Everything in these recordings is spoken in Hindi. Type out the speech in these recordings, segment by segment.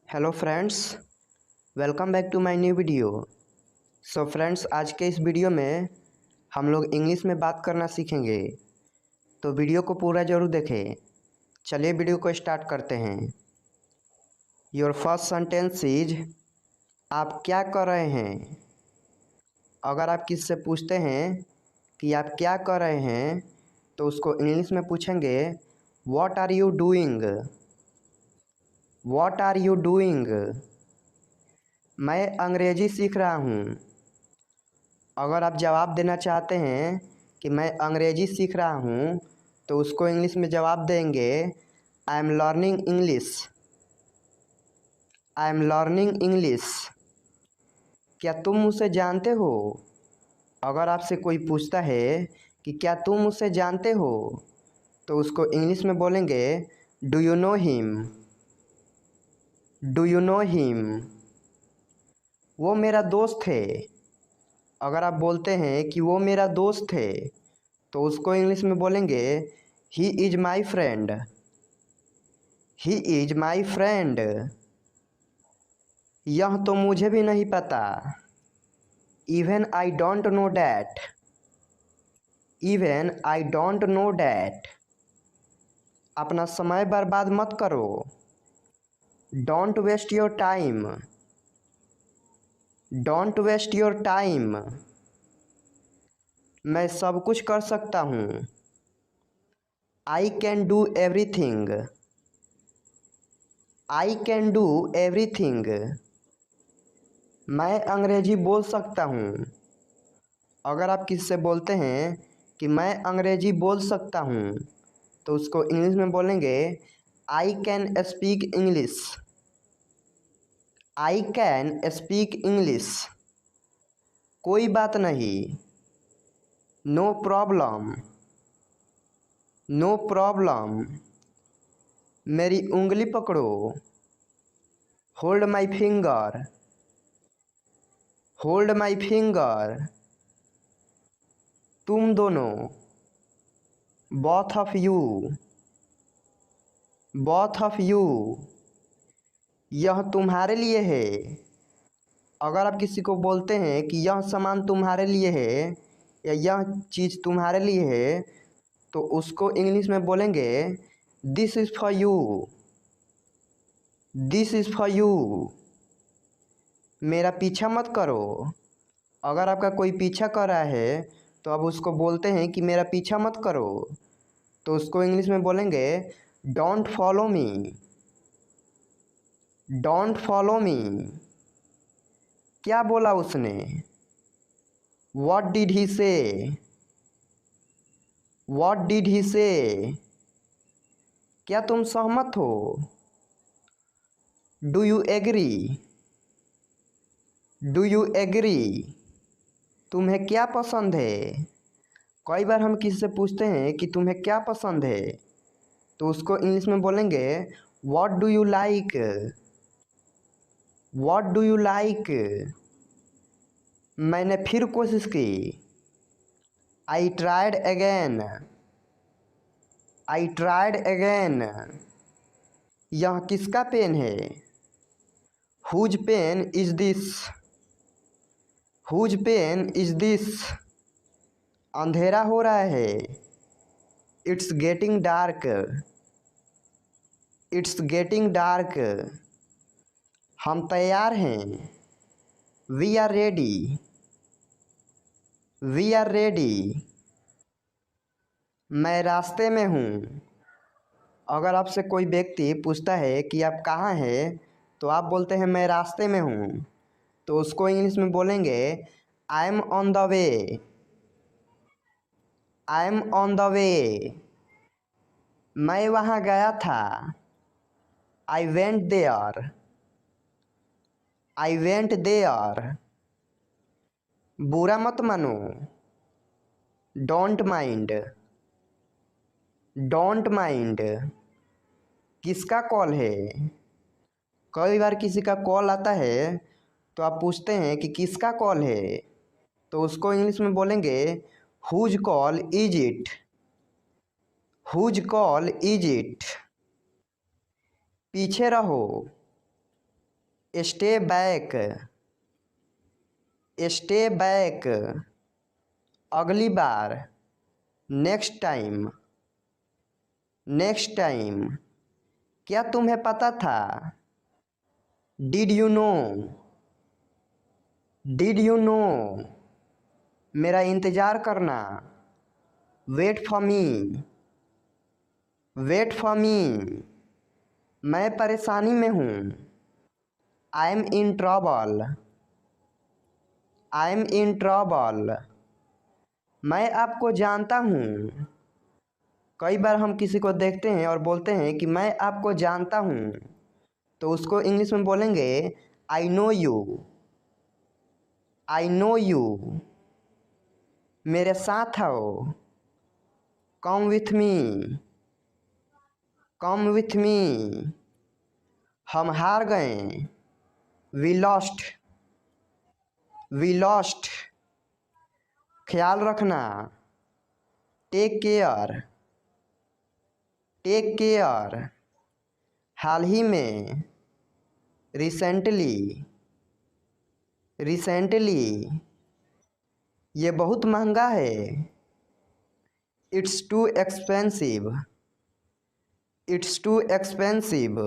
Hello friends, welcome back to my new video. So friends, आज के इस वीडियो में हम लोग इंग्लिश में बात करना सीखेंगे, तो वीडियो को पूरा ज़रूर देखें। चलिए वीडियो को स्टार्ट करते हैं। योर फर्स्ट सेंटेंस इज, आप क्या कर रहे हैं। अगर आप किसी से पूछते हैं कि आप क्या कर रहे हैं, तो उसको इंग्लिश में पूछेंगे what are you doing. What are you doing. मैं अंग्रेजी सीख रहा हूँ। अगर आप जवाब देना चाहते हैं कि मैं अंग्रेजी सीख रहा हूँ, तो उसको इंग्लिश में जवाब देंगे I am learning English. I am learning English. क्या तुम उसे जानते हो। अगर आपसे कोई पूछता है कि क्या तुम उसे जानते हो, तो उसको इंग्लिश में बोलेंगे do you know him. Do you know him. वो मेरा दोस्त है। अगर आप बोलते हैं कि वो मेरा दोस्त है, तो उसको इंग्लिश में बोलेंगे he is my friend. He is my friend. यह तो मुझे भी नहीं पता। Even I don't know that. Even I don't know that. अपना समय बर्बाद मत करो। Don't waste your time. Don't waste your time. मैं सब कुछ कर सकता हूँ। I can do everything. I can do everything. मैं अंग्रेजी बोल सकता हूँ। अगर आप किसी से बोलते हैं कि मैं अंग्रेजी बोल सकता हूँ, तो उसको इंग्लिश में बोलेंगे I can speak English. I can speak English. कोई बात नहीं। No problem. No problem. मेरी उंगली पकड़ो। Hold my finger. Hold my finger. तुम दोनों। Both of you. Both of you. यह तुम्हारे लिए है। अगर आप किसी को बोलते हैं कि यह सामान तुम्हारे लिए है या यह चीज़ तुम्हारे लिए है, तो उसको इंग्लिश में बोलेंगे this is for you. This is for you. मेरा पीछा मत करो। अगर आपका कोई पीछा कर रहा है, तो आप उसको बोलते हैं कि मेरा पीछा मत करो, तो उसको इंग्लिश में बोलेंगे don't follow me. Don't follow me. क्या बोला उसने। व्हाट डिड ही से। व्हाट डिड ही से। क्या तुम सहमत हो। Do you agree. Do you agree. तुम्हें क्या पसंद है। कई बार हम किसी से पूछते हैं कि तुम्हें क्या पसंद है, तो उसको इंग्लिश में बोलेंगे what do you like. What do you like. मैंने फिर कोशिश की। I tried again. I tried again. यह किसका पेन है। Whose pen is this. Whose pen is this. अंधेरा हो रहा है। It's getting dark. It's getting dark. हम तैयार हैं। We are ready. We are ready. मैं रास्ते में हूँ। अगर आपसे कोई व्यक्ति पूछता है कि आप कहाँ हैं, तो आप बोलते हैं मैं रास्ते में हूँ, तो उसको इंग्लिश में बोलेंगे I am on the way. I am on the way. मैं वहाँ गया था। I went there. I went there. बुरा मत मानो। Don't mind. Don't mind. किसका कॉल है। कई बार किसी का कॉल आता है, तो आप पूछते हैं कि किसका कॉल है, तो उसको इंग्लिश में बोलेंगे whose call is it. Whose call is it. पीछे रहो। स्टे बैक, स्टे बैक, अगली बार, नेक्स्ट टाइम, नेक्स्ट टाइम, क्या तुम्हें पता था, did you know, did you know, मेरा इंतज़ार करना, wait for me, wait for me, मैं परेशानी में हूँ, I am in trouble, I am in trouble, मैं आपको जानता हूँ। कई बार हम किसी को देखते हैं और बोलते हैं कि मैं आपको जानता हूँ, तो उसको इंग्लिश में बोलेंगे I know you, I know you, मेरे साथ आओ, come with me, come with me, हम हार गए, वी लॉस्ट, वी लॉस्ट, ख्याल रखना, टेक केयर, टेक केयर, हाल ही में, रिसेंटली, रिसेंटली, ये बहुत महंगा है, it's too expensive, it's too expensive,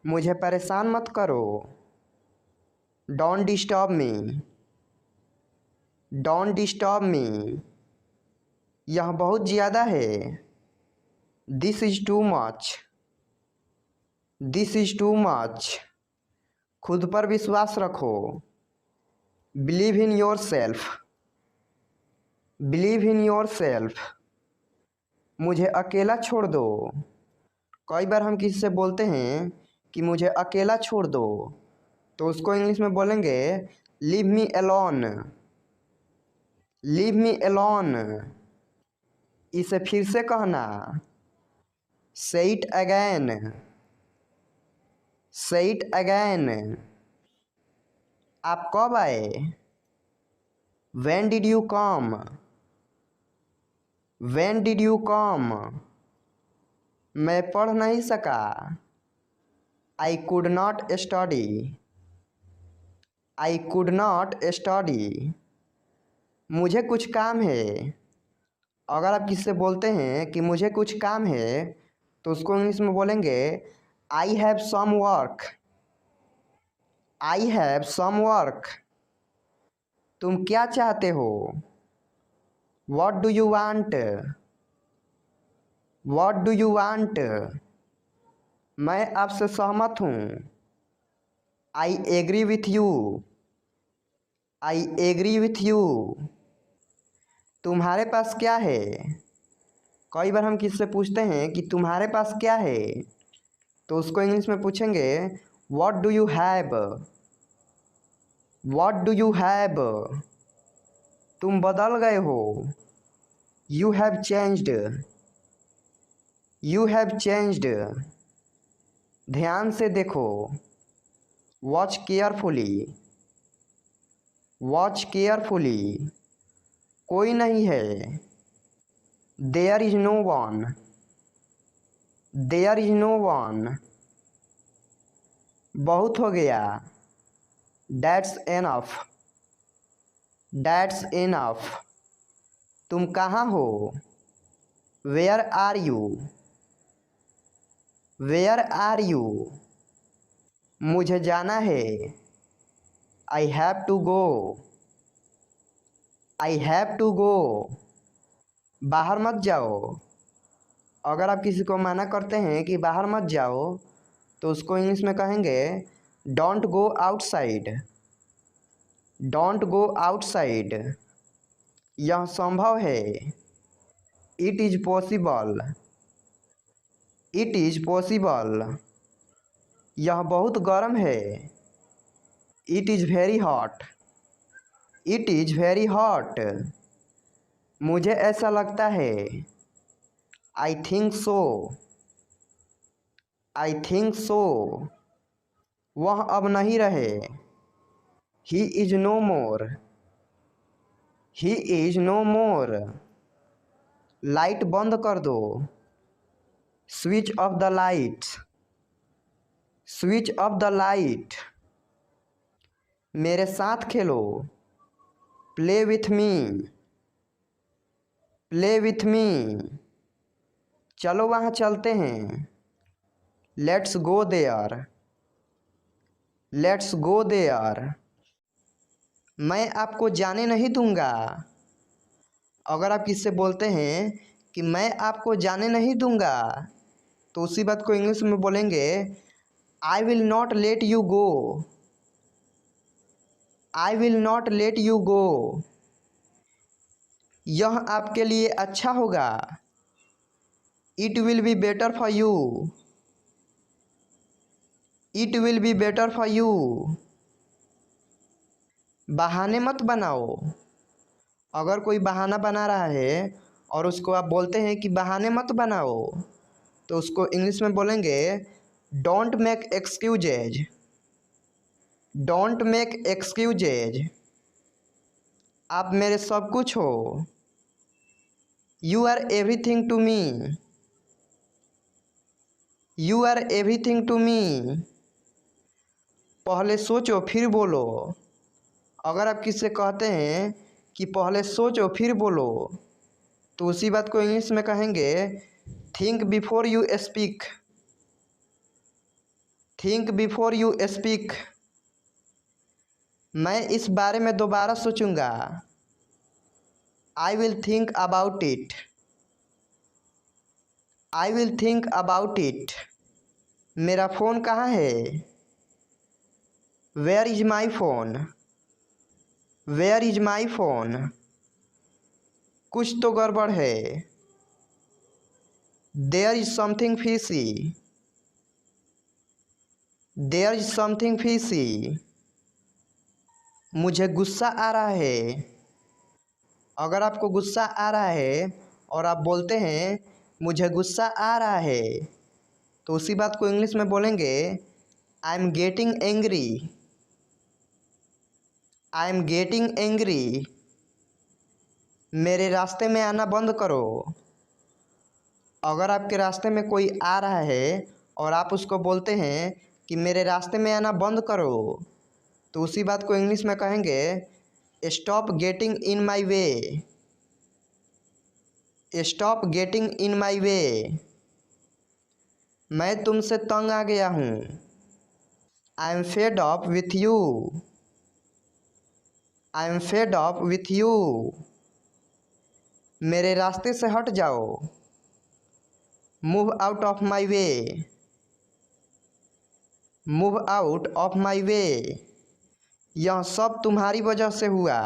मुझे परेशान मत करो, don't disturb me, don't disturb me, यह बहुत ज़्यादा है, this is too much, this is too much, खुद पर विश्वास रखो, believe in your self, believe in your self, मुझे अकेला छोड़ दो। कई बार हम किसी से बोलते हैं कि मुझे अकेला छोड़ दो, तो उसको इंग्लिश में बोलेंगे leave me alone, leave me alone, इसे फिर से कहना, say it again, say it again, आप कब आए, when did you come, when did you come, मैं पढ़ नहीं सका, I could not study, I could not study, मुझे कुछ काम है। अगर आप किसी से बोलते हैं कि मुझे कुछ काम है, तो उसको इंग्लिश में बोलेंगे I have some work, I have some work, तुम क्या चाहते हो, what do you want, what do you want, मैं आपसे सहमत हूँ, I agree with you, I agree with you, तुम्हारे पास क्या है। कई बार हम किसी से पूछते हैं कि तुम्हारे पास क्या है, तो उसको इंग्लिश में पूछेंगे what do you have, what do you have, तुम बदल गए हो, you have changed, you have changed, ध्यान से देखो, वॉच केयरफुली, वॉच केयरफुली, कोई नहीं है, there is no one, there is no one, बहुत हो गया, दैट्स एनफ, दैट्स एनफ, तुम कहाँ हो, where are you, where are you, मुझे जाना है, I have to go, I have to go, बाहर मत जाओ। अगर आप किसी को मना करते हैं कि बाहर मत जाओ, तो उसको इंग्लिश में कहेंगे don't go outside, don't go outside, यह संभव है, it is possible, it is possible, यह बहुत गर्म है, it is very hot, it is very hot, मुझे ऐसा लगता है, I think so, I think so, वह अब नहीं रहे, he is no more, he is no more, light बंद कर दो, switch off the lights, switch off the light. मेरे साथ खेलो। Play with me. Play with me. चलो वहाँ चलते हैं। Let's go there. Let's go there. मैं आपको जाने नहीं दूंगा। अगर आप किससे बोलते हैं कि मैं आपको जाने नहीं दूंगा, तो उसी बात को इंग्लिश में बोलेंगे I will not let you go. I will not let you go. यह आपके लिए अच्छा होगा। It will be better for you. It will be better for you. बहाने मत बनाओ। अगर कोई बहाना बना रहा है और उसको आप बोलते हैं कि बहाने मत बनाओ, तो उसको इंग्लिश में बोलेंगे don't make excuses. Don't make excuses. आप मेरे सब कुछ हो। You are everything to me. You are everything to me. पहले सोचो फिर बोलो। अगर आप किससे कहते हैं कि पहले सोचो फिर बोलो, तो उसी बात को इंग्लिश में कहेंगे think before you speak. Think before you speak. मैं इस बारे में दोबारा सोचूंगा। I will think about it. I will think about it. मेरा फ़ोन कहाँ है? Where is my phone? Where is my phone? कुछ तो गड़बड़ है। There is something fishy. There is something fishy. मुझे गुस्सा आ रहा है। अगर आपको गुस्सा आ रहा है और आप बोलते हैं मुझे गुस्सा आ रहा है, तो उसी बात को इंग्लिश में बोलेंगे I am getting angry. I am getting angry. मेरे रास्ते में आना बंद करो। अगर आपके रास्ते में कोई आ रहा है और आप उसको बोलते हैं कि मेरे रास्ते में आना बंद करो, तो उसी बात को इंग्लिश में कहेंगे stop getting in my way. Stop getting in my way. मैं तुमसे तंग आ गया हूँ। I am fed up with you. I am fed up with you. मेरे रास्ते से हट जाओ। Move out of my way. Move out of my way. यह सब तुम्हारी वजह से हुआ।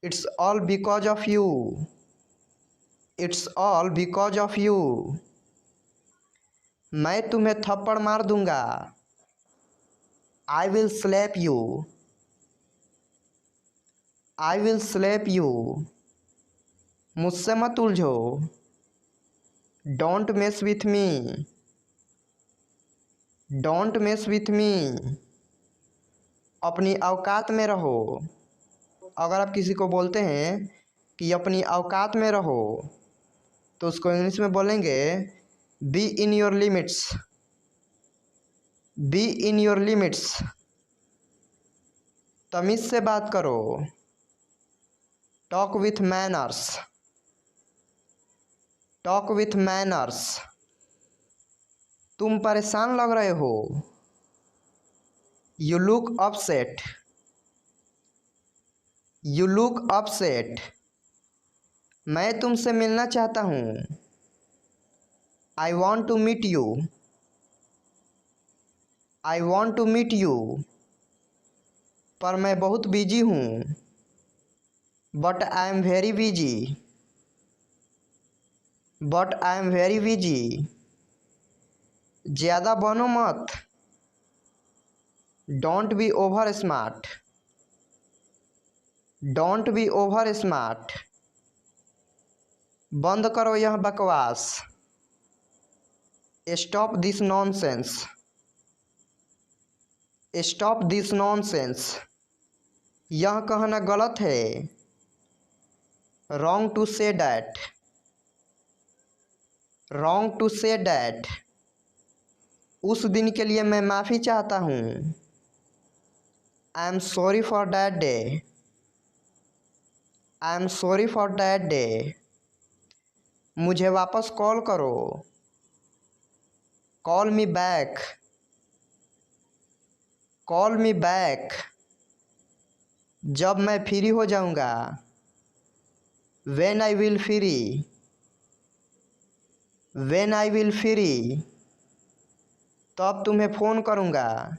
It's all because of you. It's all because of you. मैं तुम्हें थप्पड़ मार दूंगा। I will slap you. I will slap you. मुझसे मत उलझो। Don't mess with me. Don't mess with me. अपनी औकात में रहो। अगर आप किसी को बोलते हैं कि अपनी औकात में रहो, तो उसको इंग्लिश में बोलेंगे be in your limits. Be in your limits. तमीज़ से बात करो। Talk with manners. Talk with manners. तुम परेशान लग रहे हो। You look upset. You look upset. मैं तुमसे मिलना चाहता हूँ। I want to meet you. I want to meet you. पर मैं बहुत बिजी हूँ। But I am very busy. But I am very busy. ज़्यादा बनो मत। Don't be over smart. Don't be over smart. बंद करो यह बकवास। Stop this nonsense. Stop this nonsense. यह कहना गलत है। Wrong to say that. Wrong to say that. उस दिन के लिए मैं माफ़ी चाहता हूँ। I am sorry for that day. I am sorry for that day. मुझे वापस कॉल करो। Call me back. Call me back. जब मैं फ्री हो जाऊँगा। When I will free. When I will free. तब तुम्हें फ़ोन करूँगा।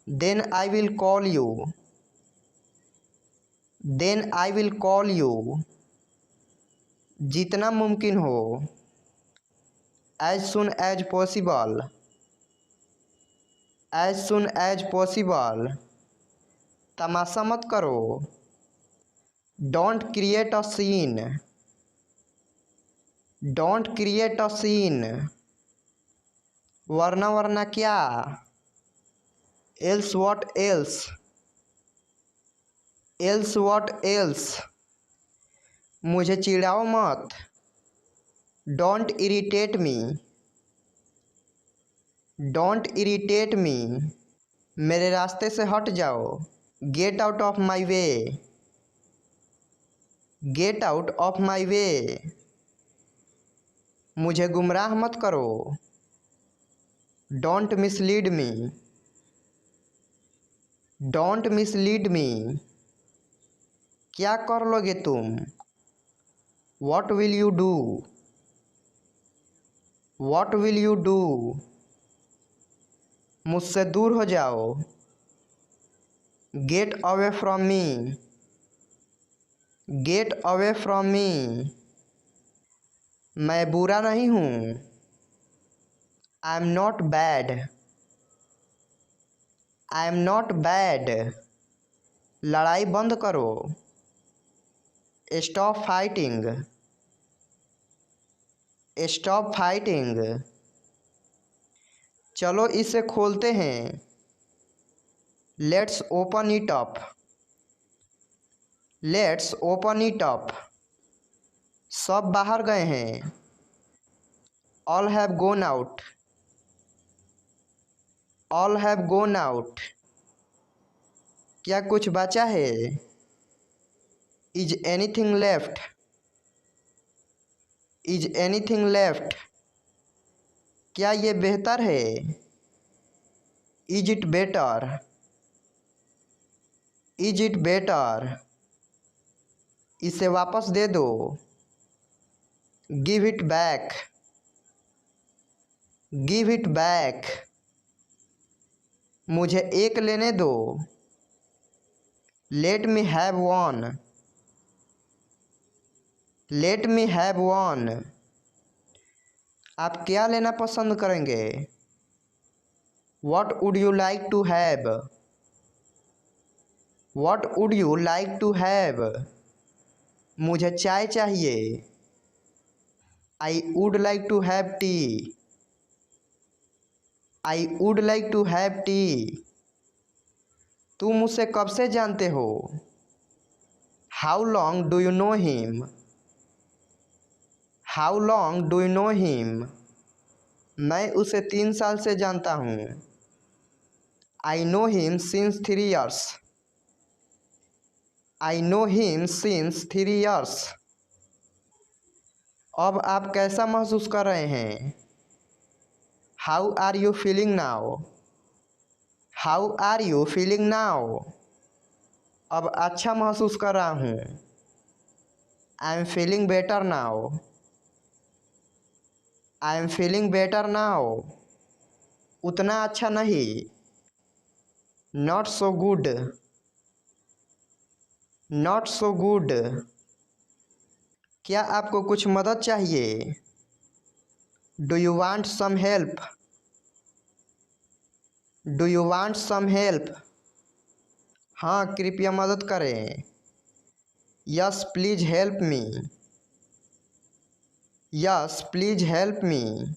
Then I will call you. Then I will call you. जितना मुमकिन हो। As soon as possible. As soon as possible. तमाशा मत करो। Don't create a scene. Don't create a scene. वरना क्या। Else what else. Else what else. मुझे चिढ़ाओ मत। Don't irritate me. Don't irritate me. मेरे रास्ते से हट जाओ। Get out of my way. Get out of my way. मुझे गुमराह मत करो। Don't mislead me. Don't mislead me. क्या कर लोगे तुम। What will you do. What will you do. मुझसे दूर हो जाओ। Get away from me. Get away from me. मैं बुरा नहीं हूँ। I am not bad. I am not bad. लड़ाई बंद करो। Stop fighting. Stop fighting. चलो इसे खोलते हैं। Let's open it up. Let's open it up. सब बाहर गए हैं। All have gone out. All have gone out. क्या कुछ बचा है। Is anything left. Is anything left. क्या ये बेहतर है। Is it better. Is it better. इसे वापस दे दो। Give it back. Give it back. मुझे एक लेने दो। Let me have one. Let me have one. आप क्या लेना पसंद करेंगे। What would you like to have. What would you like to have. मुझे चाय चाहिए। I would like to have tea. I would like to have tea. तुम उसे कब से जानते हो। How long do you know him. How long do you know him. मैं उसे 3 साल से जानता हूँ। I know him since 3 years। I know him since 3 years। अब आप कैसा महसूस कर रहे हैं। How are you feeling now. How are you feeling now. अब अच्छा महसूस कर रहा हूँ। I am feeling better now. I am feeling better now. उतना अच्छा नहीं। Not so good. Not so good. क्या आपको कुछ मदद चाहिए। Do you want some help. Do you want some help. हाँ कृपया मदद करें। Yes please help me. Yes please help me.